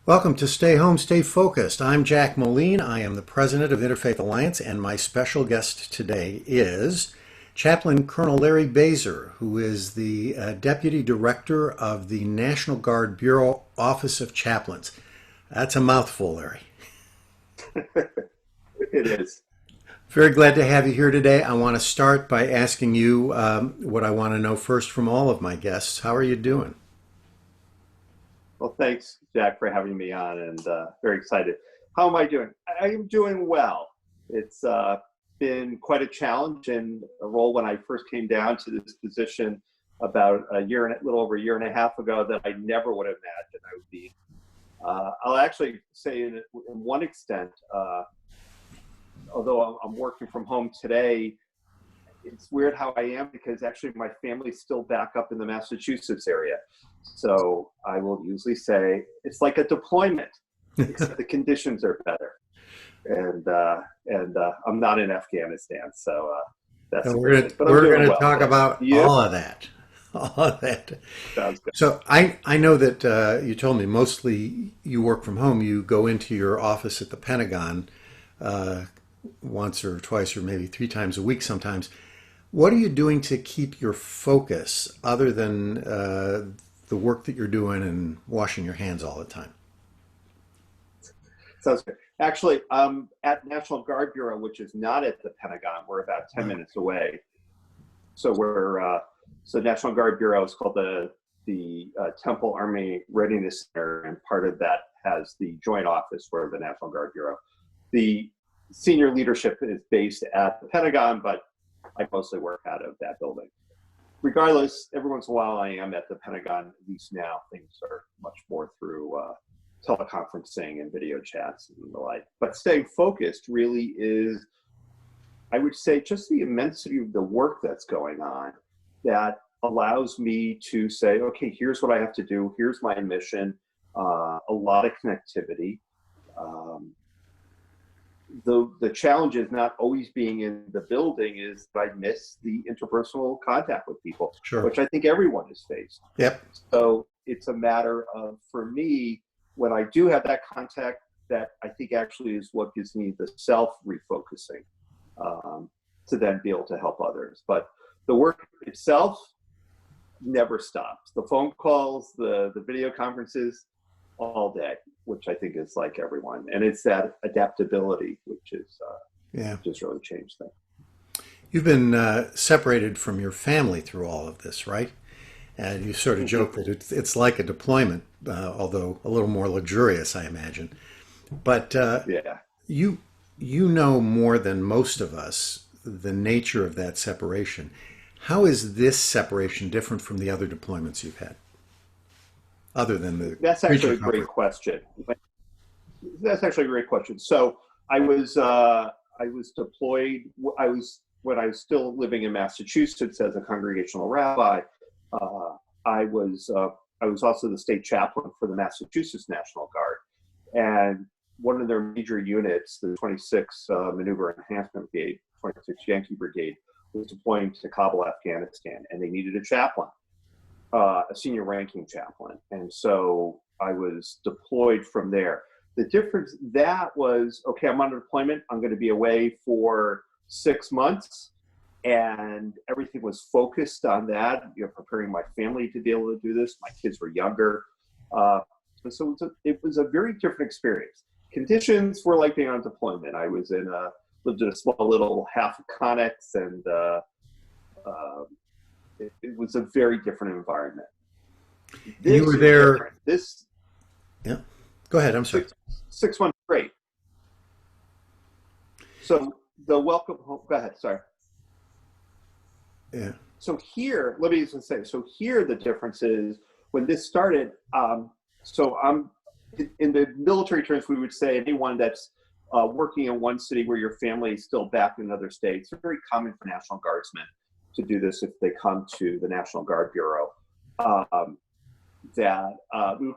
Welcome to Stay Home, Stay Focused. I'm Jack Moline. I am the president of Interfaith Alliance, and my special guest today is Chaplain Colonel Larry Bazer, who is the deputy director of the National Guard Bureau Office of Chaplains. That's a mouthful, Larry. It is. Very glad to have you here today. I want to start by asking you what I want to know first from all of my guests. How are you doing? Well, thanks, Jack, for having me on, and very excited. How am I doing? I am doing well. It's been quite a challenge and a role when I first came down to this position about a year and a little over a year and a half ago that I never would have imagined I would be. I'll actually say, in one extent, although I'm working from home today, it's weird how I am because actually my family's still back up in the Massachusetts area. So I will usually say it's like a deployment, except the conditions are better. And I'm not in Afghanistan, so that's And a we're good gonna thing. But I'm we're doing gonna well. talk about You? all of that, all of that. Sounds good. So I know that you told me mostly you work from home. You go into your office at the Pentagon uh, once or twice or maybe three times a week sometimes. What are you doing to keep your focus other than the work that you're doing and washing your hands all the time? Sounds good. Actually, at National Guard Bureau, which is not at the Pentagon. We're about 10 Uh, minutes away. So so National Guard Bureau is called the Temple Army Readiness Center, and part of that has the joint office for the National Guard Bureau. The senior leadership is based at the Pentagon, but I mostly work out of that building. Regardless, every once in a while I am at the Pentagon. At least now things are much more through teleconferencing and video chats and the like. But staying focused really is, I would say, just the immensity of the work that's going on that allows me to say, okay, here's what I have to do. Here's my mission. A lot of connectivity. Um, the challenge is not always being in the building, is I miss the interpersonal contact with people, sure. which I think everyone has faced. Yep. So it's a matter of, for me, when I do have that contact, that I think actually is what gives me the self refocusing, um, to then be able to help others. But the work itself never stops. The phone calls, the video conferences, all day, which I think is like everyone. And it's that adaptability, which is Yeah. just really changed things. You've been separated from your family through all of this, right? And you sort of joke Mm-hmm. that it's like a deployment, although a little more luxurious, I imagine. But Yeah. you you know more than most of us the nature of that separation. How is this separation different from the other deployments you've had, other than the That's creature actually a great comfort? question. That's actually a great question. So I was deployed. I was when I was still living in Massachusetts as a congregational rabbi. Uh, I was uh, I was also the state chaplain for the Massachusetts National Guard, and one of their major units, the 26 Maneuver Enhancement Brigade, 26 Yankee Brigade, was deploying to Kabul, Afghanistan, and they needed a chaplain, a senior ranking chaplain. And so I was deployed from there. The difference that was, okay, I'm on deployment. I'm going to be away for 6 months. And everything was focused on that, preparing my family to be able to do this. My kids were younger. And so it was a very different experience. Conditions were like being on deployment. I was lived in a small little half connex, and uh, it was a very different environment. And you This were is there. different. This Yeah. Go ahead. I'm sorry. six months straight. So the welcome home. Go ahead. Sorry. Yeah. So here, let me just say. So here, the difference is when this started. So I'm in the military terms, we would say anyone that's working in one city where your family is still back in another state. It's very common for National Guardsmen to do this if they come to the National Guard Bureau. Um, that we would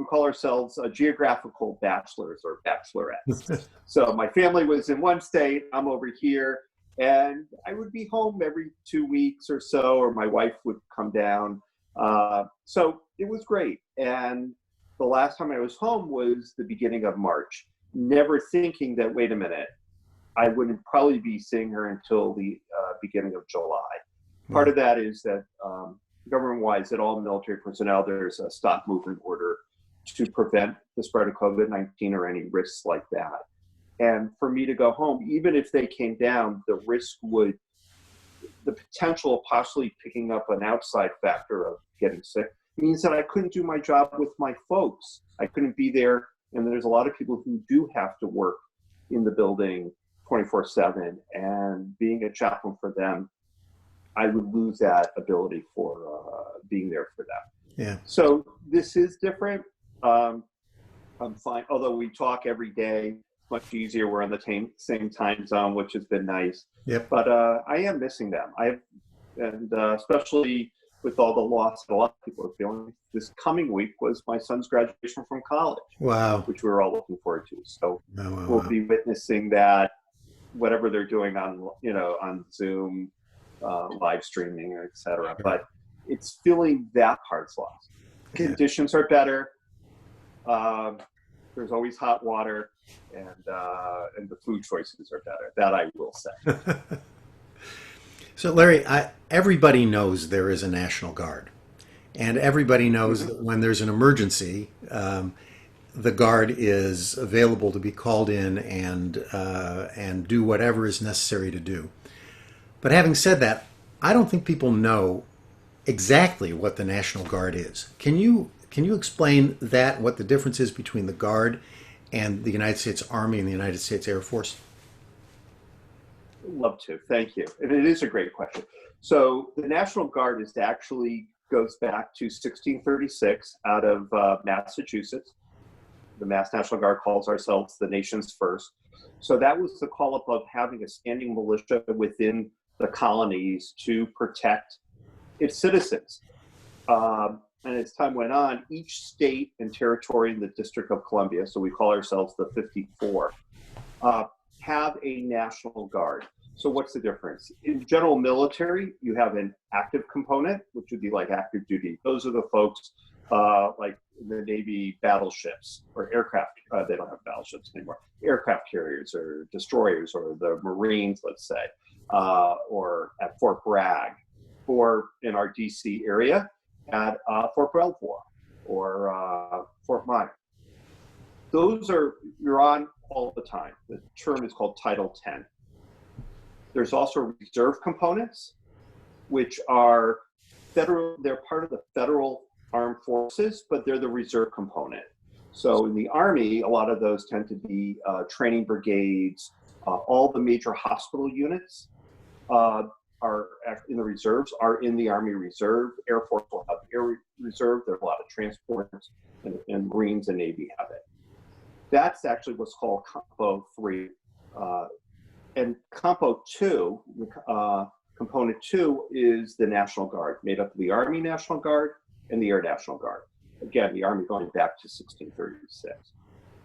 call ourselves geographical bachelors or bachelorettes. So my family was in one state, I'm over here, and I would be home every 2 weeks or so, or my wife would come down. So it was great, and the last time I was home was the beginning of March, never thinking that, wait a minute, I wouldn't probably be seeing her until the beginning of July. Part of that is that government-wise, that all military personnel, there's a stop movement order to prevent the spread of COVID-19 or any risks like that. And for me to go home, even if they came down, the potential of possibly picking up an outside factor of getting sick means that I couldn't do my job with my folks. I couldn't be there. And there's a lot of people who do have to work in the building 24/7, and being a chaplain for them, I would lose that ability for being there for them. Yeah. So this is different. I'm fine. Although we talk every day, much easier. We're on the same time zone, which has been nice. Yep. But I am missing them. Especially with all the loss that a lot of people are feeling. This coming week was my son's graduation from college. Wow. Which we were all looking forward to. So Wow. we'll be witnessing that, whatever they're doing on Zoom, live streaming, etc. But it's feeling that part's lost. Conditions are better. There's always hot water, and the food choices are better. That I will say. So, Larry, everybody knows there is a National Guard, and everybody knows that when there's an emergency, the Guard is available to be called in and do whatever is necessary to do. But having said that, I don't think people know exactly what the National Guard is. Can you explain that, what the difference is between the Guard and the United States Army and the United States Air Force? Love to. Thank you. And it is a great question. So the National Guard goes back to 1636 out of Massachusetts. The Mass National Guard calls ourselves the nation's first. So that was the call up of having a standing militia within the colonies to protect its citizens. And as time went on, each state and territory in the District of Columbia, so we call ourselves the 54, have a National Guard. So what's the difference? In general military, you have an active component, which would be like active duty. Those are the folks like in the Navy battleships or aircraft. They don't have battleships anymore. Aircraft carriers or destroyers, or the Marines, let's say, or at Fort Bragg, or in our DC area at Fort Belvoir or Fort Myer. You're on all the time. The term is called Title 10. There's also reserve components, which are federal. They're part of the federal armed forces, but they're the reserve component. So in the Army, a lot of those tend to be training brigades. All the major hospital units are in the reserves, are in the Army Reserve. Air Force will have Air Reserve. There's a lot of transports, and Marines and Navy have it. That's actually what's called Compo 3. And Compo 2, Component 2 is the National Guard, made up of the Army National Guard and the Air National Guard. Again, the Army going back to 1636.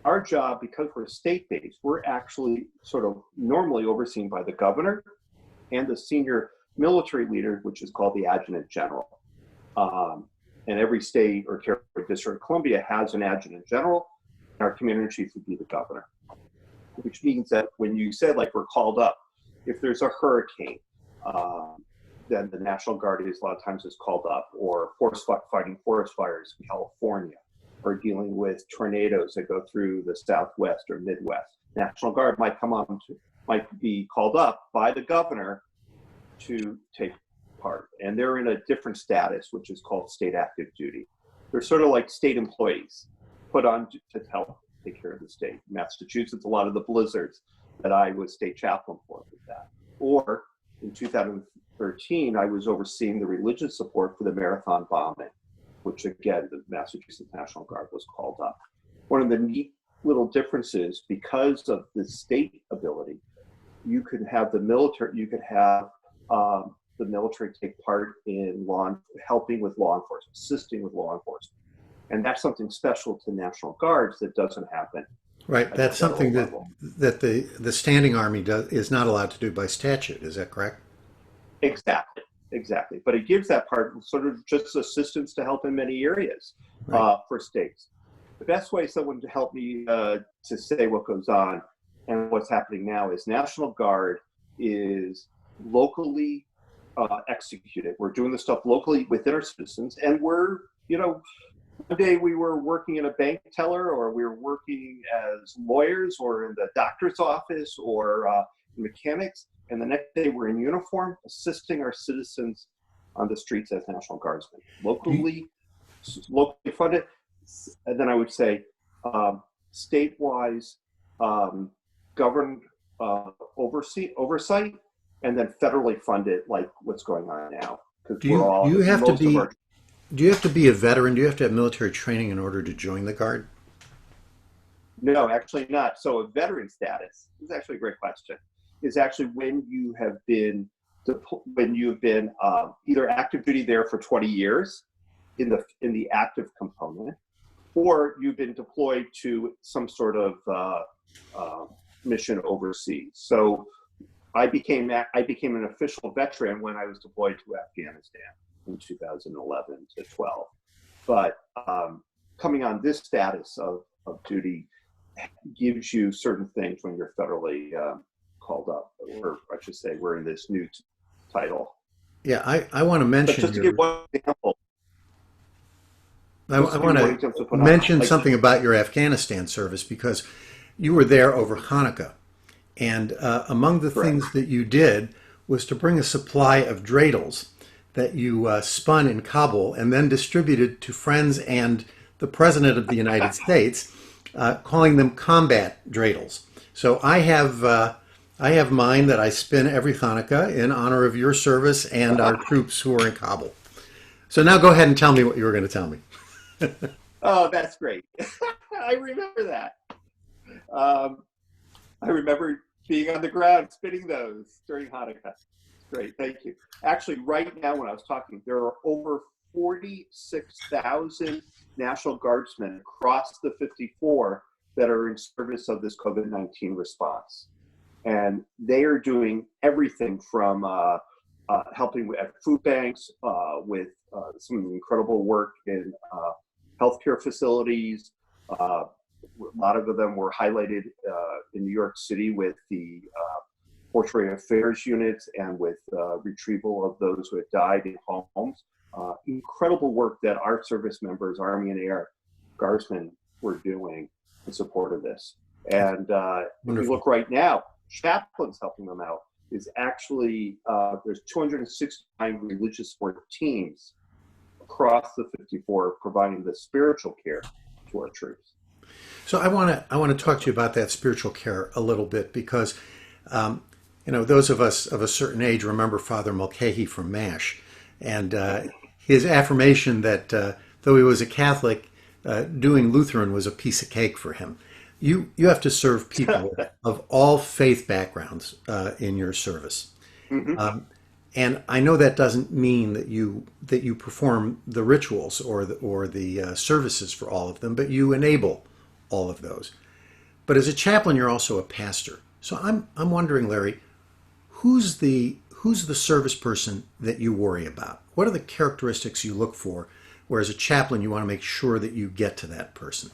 Our job, because we're state-based, we're actually sort of normally overseen by the governor and the senior military leader, which is called the Adjutant General. And every state or territory, District of Columbia has an Adjutant General. Our commander in chief would be the governor, which means that when you said, like, we're called up, if there's a hurricane, then the National Guard a lot of times is called up, or fighting forest fires in California, or dealing with tornadoes that go through the Southwest or Midwest. National Guard might be called up by the governor to take part, and they're in a different status, which is called state active duty. They're sort of like state employees put on to help take care of the state. Massachusetts, a lot of the blizzards that I was state chaplain for with that. Or in 2013, I was overseeing the religious support for the marathon bombing, which again, the Massachusetts National Guard was called up. One of the neat little differences, because of the state ability, you could have the military, the military take part in helping with law enforcement, assisting with law enforcement. And that's something special to National Guards that doesn't happen. Right. That's something that the standing army is not allowed to do by statute. Is that correct? Exactly. But it gives that part sort of just assistance to help in many areas for states. the best way someone to help me to say what goes on and what's happening now is National Guard is locally executed. We're doing the stuff locally within our citizens, and we're, one day we were working in a bank teller, or we were working as lawyers, or in the doctor's office, or mechanics, and the next day we're in uniform assisting our citizens on the streets as National Guardsmen, locally funded. And then I would say state-wise governed oversight, and then federally funded, like what's going on now. Do you have to be a veteran? Do you have to have military training in order to join the Guard? No, actually not. So a veteran status is actually a great question. Is actually when you have been either active duty there for 20 years in the active component, or you've been deployed to some sort of mission overseas. So I became an official veteran when I was deployed to Afghanistan in 2011 to 12. But coming on this status of duty gives you certain things when you're federally called up, or I should say we're in this new title. Yeah, I want to mention. But just to give one example. I want to mention something about your Afghanistan service, because you were there over Hanukkah. And among the things that you did was to bring a supply of dreidels that you spun in Kabul and then distributed to friends and the President of the United States, calling them combat dreidels. So I have mine that I spin every Hanukkah in honor of your service and our troops who are in Kabul. So now go ahead and tell me what you were going to tell me. Oh, that's great. I remember that. I remember being on the ground spinning those during Hanukkah. Great, thank you. Actually, right now when I was talking, there are over 46,000 National Guardsmen across the 54 that are in service of this COVID-19 response. And they are doing everything from helping at food banks, with some incredible work in healthcare facilities. A lot of them were highlighted in New York City with the mortuary affairs units and with retrieval of those who had died in homes. Incredible work that our service members, Army and Air Guardsmen, were doing in support of this. And if you look right now, Chaplains helping them out is actually, there's 269 religious support teams across the 54 providing the spiritual care to our troops. So I want to talk to you about that spiritual care a little bit, because those of us of a certain age remember Father Mulcahy from MASH, and his affirmation that though he was a Catholic, doing Lutheran was a piece of cake for him. You have to serve people of all faith backgrounds in your service. Mm-hmm. And I know that doesn't mean that you perform the rituals or the services for all of them, but you enable all of those. But as a chaplain, you're also a pastor. So I'm wondering, Larry, who's the service person that you worry about? What are the characteristics you look for, where as a chaplain you want to make sure that you get to that person?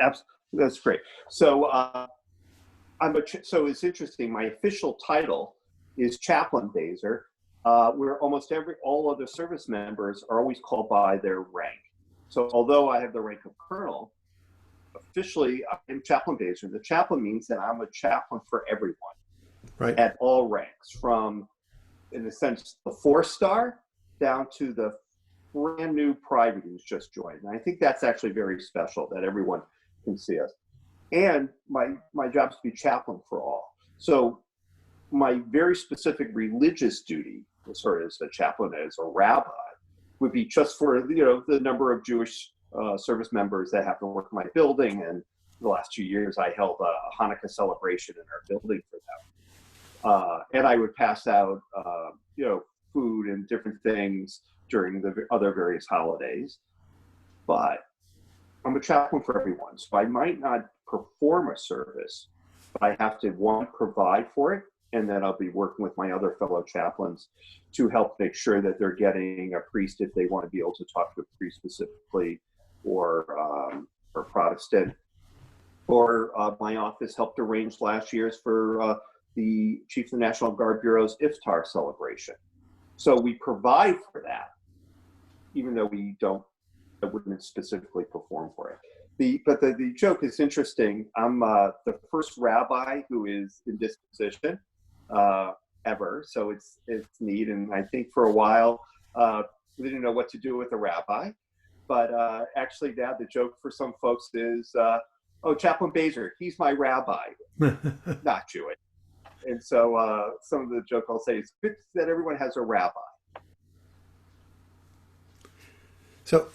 Absolutely, that's great. So so it's interesting. My official title is Chaplain Bazer, where almost all other service members are always called by their rank. So although I have the rank of colonel, officially I'm Chaplain Bazer. The chaplain means that I'm a chaplain for everyone, right, at all ranks, from, in a sense, the 4-star down to the brand new private who's just joined. And I think that's actually very special that everyone can see us. And my job is to be chaplain for all. So my very specific religious duty, sort of as a chaplain, as a rabbi, would be just for the number of Jewish service members that happen to work in my building. And the last 2 years, I held a Hanukkah celebration in our building for them. And I would pass out food and different things during the other various holidays. But I'm a chaplain for everyone. So I might not perform a service, but I have to, one, provide for it, and then I'll be working with my other fellow chaplains to help make sure that they're getting a priest if they want to be able to talk to a priest specifically, or Protestant. Or my office helped arrange last year's for the Chief of the National Guard Bureau's Iftar celebration. So we provide for that, even though I wouldn't specifically perform for it. But the joke is interesting. I'm the first rabbi who is in this position ever, so it's neat. And I think for a while we didn't know what to do with a rabbi, but actually now the joke for some folks is, "Oh, Chaplain Bazer, he's my rabbi," not Jewish. And so some of the joke I'll say is good that everyone has a rabbi. So,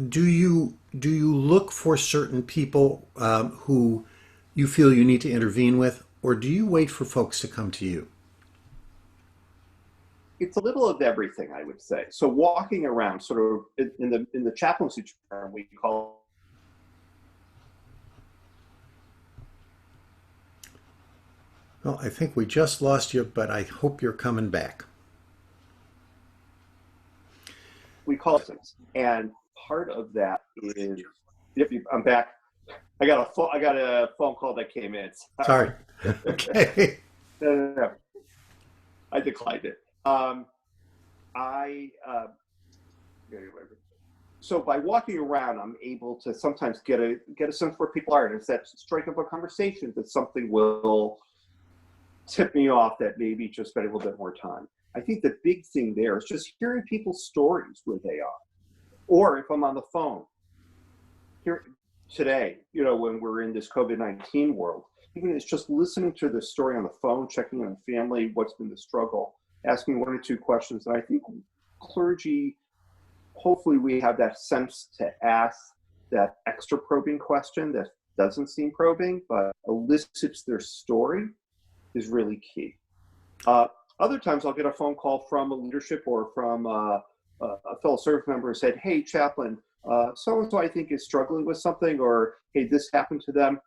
do you look for certain people who you feel you need to intervene with, or do you wait for folks to come to you? It's a little of everything, I would say. So walking around, sort of in the chaplaincy term, we call. Well, I think we just lost you, but I hope you're coming back. We call it, and part of that is, I'm back. I got a phone call that came in. Sorry. Okay. No. I declined it. So by walking around, I'm able to sometimes get a sense where people are, and it's that strike up a conversation that something will tip me off that maybe just spend a little bit more time. I think the big thing there is just hearing people's stories where they are. Or if I'm on the phone, here today, when we're in this COVID-19 world, even it's just listening to the story on the phone, checking on the family, what's been the struggle, asking one or two questions. And I think clergy, hopefully we have that sense to ask that extra probing question that doesn't seem probing, but elicits their story is really key. Other times I'll get a phone call from a leadership or from a fellow service member who said, "Hey, chaplain, so-and-so I think is struggling with something," or, "Hey, this happened to them.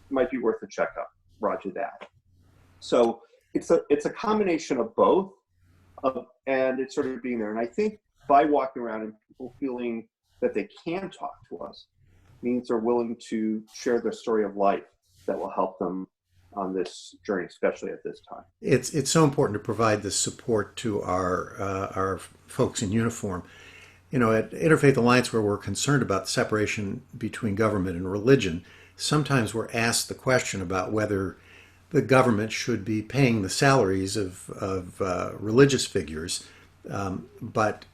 Might be worth a checkup." Roger that. So it's a combination of both, and it's sort of being there. And I think by walking around and people feeling that they can talk to us means they're willing to share their story of life that will help them on this journey, especially at this time. It's so important to provide the support to our folks in uniform. At Interfaith Alliance, where we're concerned about the separation between government and religion, sometimes we're asked the question about whether the government should be paying the salaries of religious figures. But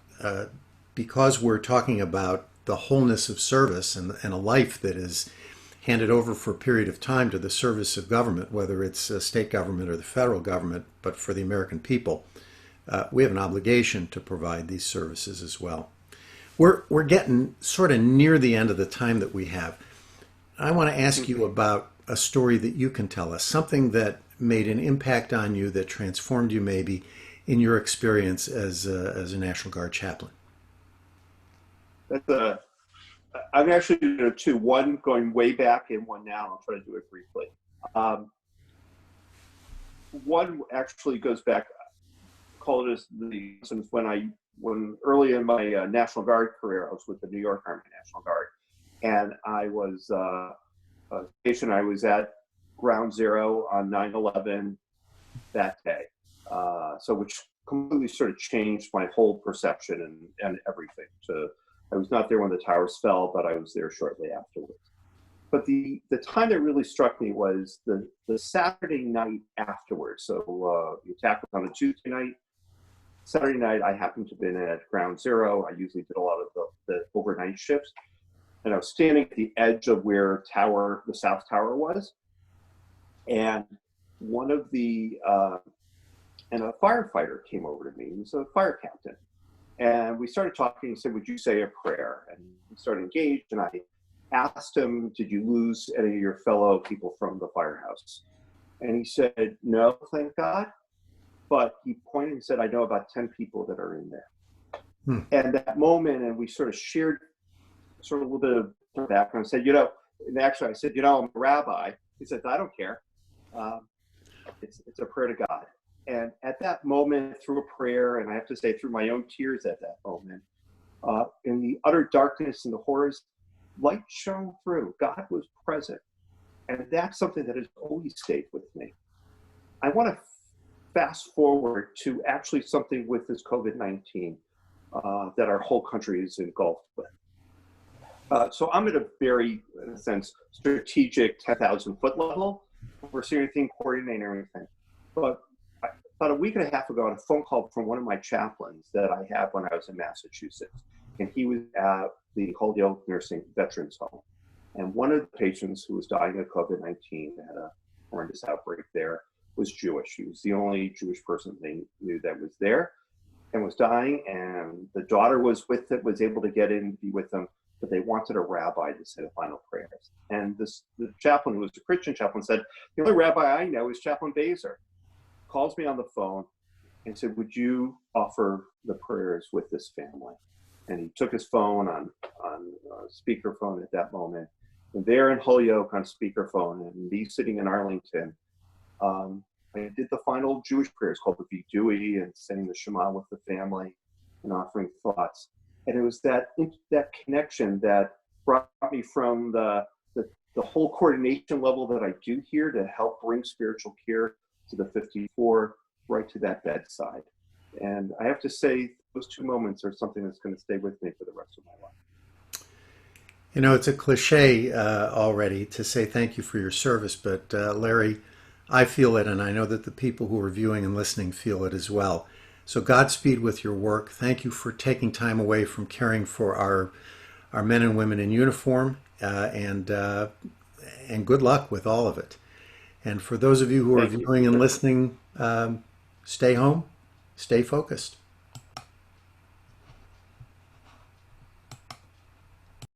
because we're talking about the wholeness of service and a life that is handed over for a period of time to the service of government, whether it's a state government or the federal government, but for the American people, we have an obligation to provide these services as well. We're getting sort of near the end of the time that we have. I want to ask you about a story that you can tell us, something that made an impact on you, that transformed you maybe in your experience as a National Guard chaplain. I'm actually going to do two, one going way back and one now. I'll try to do it briefly. One actually goes back, call it as when early in my National Guard career, I was with the New York Army National Guard, and I was stationed. I was at Ground Zero on 9/11 that day, which completely sort of changed my whole perception and everything. I was not there when the towers fell, but I was there shortly afterwards. But the time that really struck me was the Saturday night afterwards. So the attack was on a Tuesday night. Saturday night, I happened to have been at Ground Zero. I usually did a lot of the overnight shifts. And I was standing at the edge of where the South Tower was. And and a firefighter came over to me. He was a fire captain. And we started talking. He said, "Would you say a prayer?" And we started engaged. And I asked him, "Did you lose any of your fellow people from the firehouse?" And he said, "No, thank God." But he pointed and said, "I know about 10 people that are in there." And that moment, and we sort of shared sort of a little bit of background. I said, and actually I said, "I'm a rabbi." He said, "I don't care." It's a prayer to God. And at that moment, through a prayer, and I have to say through my own tears at that moment, in the utter darkness and the horrors, light shone through. God was present. And that's something that has always stayed with me. I want to fast forward to actually something with this COVID-19 that our whole country is engulfed with. So I'm at a very, in a sense, strategic 10,000 foot level. We're seeing anything, coordinating everything. But about a week and a half ago, I had a phone call from one of my chaplains that I had when I was in Massachusetts. And he was at the Holyoke Nursing Veterans Home. And one of the patients who was dying of COVID-19, had a horrendous outbreak there, was Jewish. He was the only Jewish person they knew that was there and was dying. And the daughter was with it, was able to get in and be with them, but they wanted a rabbi to say the final prayers. And the chaplain, who was a Christian chaplain, said, the only rabbi I know is Chaplain Bazer. Calls me on the phone and said, would you offer the prayers with this family? And he took his phone on speakerphone at that moment. And there in Holyoke on speakerphone, and me sitting in Arlington, I did the final Jewish prayers called the Vidui, and saying the Shema with the family and offering thoughts. And it was that connection that brought me from the whole coordination level that I do here to help bring spiritual care to the 54, right to that bedside. And I have to say, those two moments are something that's going to stay with me for the rest of my life. You know, it's a cliche already to say thank you for your service, but Larry, I feel it, and I know that the people who are viewing and listening feel it as well. So Godspeed with your work. Thank you for taking time away from caring for our men and women in uniform, and good luck with all of it. And for those of you who are viewing and listening, stay home, stay focused.